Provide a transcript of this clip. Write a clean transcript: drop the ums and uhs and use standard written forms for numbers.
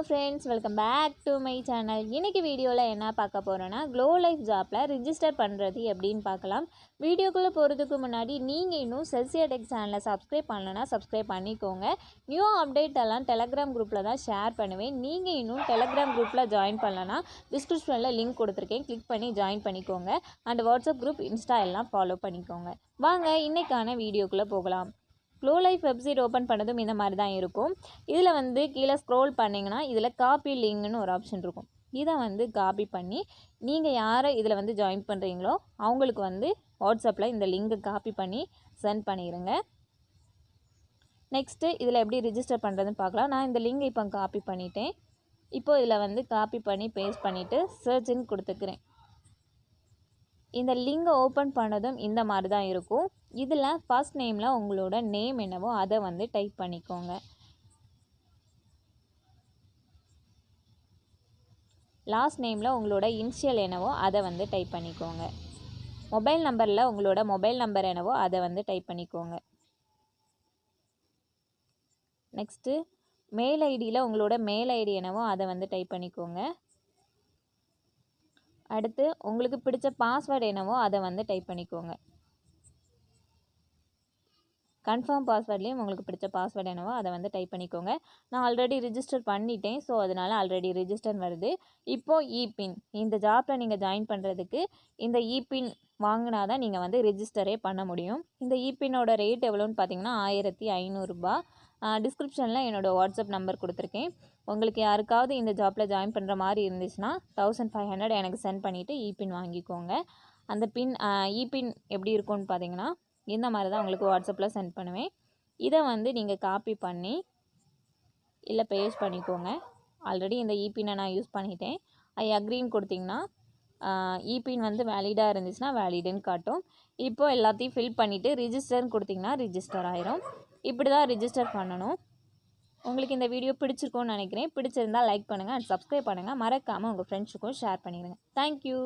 friends, welcome back to my channel. இன்னைக்கு வீடியோல என்ன பார்க்க போறோம்னா Glow Life ஜாப்ல ரெஜிஸ்டர் பண்றது எப்படின்னு பார்க்கலாம். வீடியோக்குள்ள போறதுக்கு முன்னாடி நீங்க இன்னும் Celsia Tech சேனலை சப்ஸ்கிரைப் பண்ணலனா சப்ஸ்கிரைப் பண்ணிக்கோங்க. நியூ அப்டேட் எல்லாம் Telegram குரூப்ல தான் ஷேர் பண்ணுவேன். நீங்க இன்னும் Telegram குரூப்ல ஜாயின் பண்ணலனா டிஸ்கிரிப்ஷன்ல லிங்க் கொடுத்திருக்கேன். கிளிக் பண்ணி ஜாயின் பண்ணிக்கோங்க. and WhatsApp குரூப், Insta எல்லாம் ஃபாலோ பண்ணிக்கோங்க. வாங்க இன்னைக்கான வீடியோக்குள்ள போகலாம். Glow Life வெப்சைட் ஓப்பன் பண்ணதும் இந்த மாதிரி தான் இருக்கும். இதில் வந்து கீழே ஸ்க்ரோல் பண்ணிங்கன்னா இதில் காப்பி லிங்க்னு ஒரு ஆப்ஷன் இருக்கும். இதை வந்து காப்பி பண்ணி நீங்கள் யாரை இதில் வந்து ஜாயின் பண்ணுறீங்களோ அவங்களுக்கு வந்து வாட்ஸ்அப்பில் இந்த லிங்கை காப்பி பண்ணி சென்ட் பண்ணிடுங்க. நெக்ஸ்ட்டு இதில் எப்படி ரிஜிஸ்டர் பண்ணுறதுன்னு பார்க்கலாம். நான் இந்த லிங்கை இப்போ காப்பி பண்ணிட்டேன். இப்போது இதில் வந்து காப்பி பண்ணி பேஸ்ட் பண்ணிவிட்டு சர்ச்ன்னு கொடுத்துக்கிறேன். இந்த லிங்கை ஓப்பன் பண்ணதும் இந்த மாதிரி தான் இருக்கும். இதில் ஃபர்ஸ்ட் நேமில் உங்களோட நேம் என்னவோ அதை வந்து டைப் பண்ணிக்கோங்க. லாஸ்ட் நேமில் உங்களோட இனிஷியல் என்னவோ அதை வந்து டைப் பண்ணிக்கோங்க. மொபைல் நம்பரில் உங்களோட மொபைல் நம்பர் என்னவோ அதை வந்து டைப் பண்ணிக்கோங்க. நெக்ஸ்ட்டு மெயில் ஐடியில் உங்களோட மெயில் ஐடி என்னவோ அதை வந்து டைப் பண்ணிக்கோங்க. அடுத்து உங்களுக்கு பிடிச்ச பாஸ்வேர்டு என்னவோ அதை வந்து டைப் பண்ணிக்கோங்க. கன்ஃபார்ம் பாஸ்வேர்ட்லேயும் உங்களுக்கு பிடிச்ச பாஸ்வேர்டு என்னவோ அதை வந்து டைப் பண்ணிக்கோங்க. நான் ஆல்ரெடி ரிஜிஸ்டர் பண்ணிட்டேன். ஸோ அதனால் ஆல்ரெடி ரிஜிஸ்டர் வருது. இப்போது இபின் இந்த ஜாப்பில் நீங்கள் ஜாயின் பண்ணுறதுக்கு இந்த இபின் வாங்கினா தான் நீங்கள் வந்து ரிஜிஸ்டரே பண்ண முடியும். இந்த இபின்னோட ரேட் எவ்வளோன்னு பார்த்தீங்கன்னா 1500 ரூபாய். டிஸ்கிரிப்ஷனில் என்னோடய வாட்ஸ்அப் நம்பர் கொடுத்துருக்கேன். உங்களுக்கு யாருக்காவது இந்த ஜாப்பில் ஜாயின் பண்ணுற மாதிரி இருந்துச்சுன்னா 1500 எனக்கு சென்ட் பண்ணிவிட்டு இபின் வாங்கிக்கோங்க. அந்த இபின் எப்படி இருக்கும்னு பார்த்தீங்கன்னா இந்த மாதிரி தான் உங்களுக்கு வாட்ஸ்அப்பில் சென்ட் பண்ணுவேன். இதை வந்து நீங்கள் காப்பி பண்ணி இல்லை பேஸ்ட் பண்ணிக்கோங்க. ஆல்ரெடி இந்த இபினை நான் யூஸ் பண்ணிட்டேன். ஐ அக்ரின்னு கொடுத்திங்கன்னா இபின் வந்து வேலிடாக இருந்துச்சுன்னா வேலிடுன்னு காட்டும். இப்போது எல்லாத்தையும் ஃபில் பண்ணிவிட்டு ரிஜிஸ்டர்னு கொடுத்திங்கன்னா ரிஜிஸ்டர் ஆயிரும். இப்படி தான் ரிஜிஸ்டர் பண்ணணும். உங்களுக்கு இந்த வீடியோ பிடிச்சிருக்கும்னு நினைக்கிறேன். பிடிச்சிருந்தால் லைக் பண்ணுங்கள் அண்ட் சப்ஸ்கிரைப் பண்ணுங்கள். மறக்காமல் உங்கள் ஃப்ரெண்ட்ஸுக்கும் ஷேர் பண்ணிடுங்க. தேங்க்யூ.